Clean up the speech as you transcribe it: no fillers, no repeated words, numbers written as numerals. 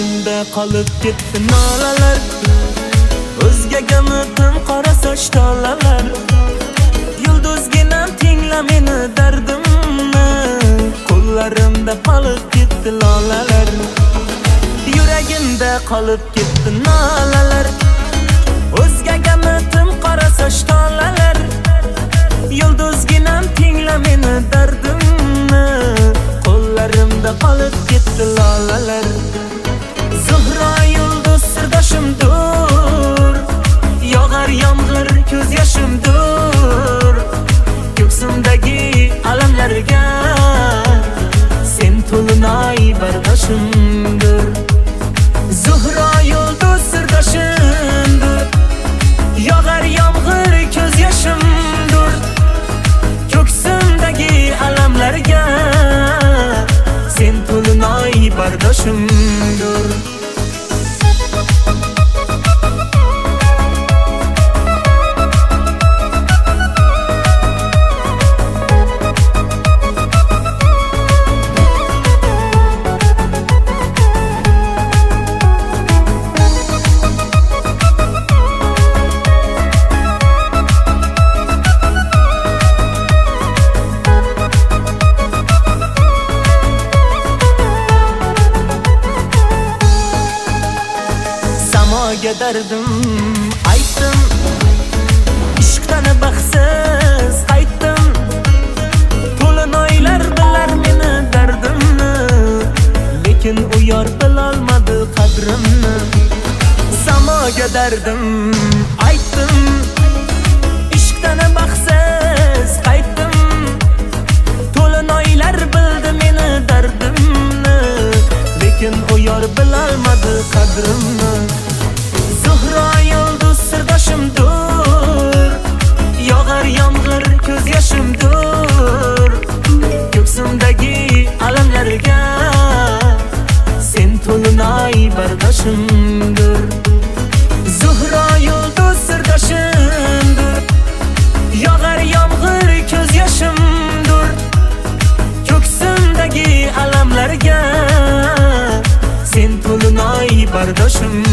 Yuragimda qolib ketdi nolalar, o'zgaga tim qora soch tolalar. Yulduzginam tingla meni dardimni, qo'llarimda qolib ketdi lolalar. Yuragimda qolib ketdi nolalar, o'zgaga tim qora soch tolalar. Yulduzginam tingla meni dardimni, qo'llarimda qolib ketdi lolalar. Zuhro yulduz sirdoshimdur, yog'ar yomg'ir ko'z yoshimdur. Ko'ksimdagi alamlarga sen to'linoy bardoshimdir. Zuhro yulduz sirdoshimdur, yog'ar yomg'ir ko'z yoshimdur. Ko'ksimdagi alamlarga sen to'linoy bardoshimdir. Dardim aytdim, ishqdan baxtsiz qaytdim. To'linoylar bilar meni dardimni, lekin u yor bilolmadi qadrimni. Samoga dardim aytdim, ishqdan baxtsiz qaytdim. To'linoylar bildi meni dardimni, lekin u yor bilolmadi qadrimni. Zuhro yulduz sirdoshimdur, yog'ar yomg'ir ko'z yoshimdur. Ko'ksimdagi alamlarga sen to'linoy bardoshimdir. Zuhro yulduz sirdoshimdur, yog'ar yomg'ir ko'z yoshimdur. Ko'ksimdagi alamlarga sen to'linoy bardoshim.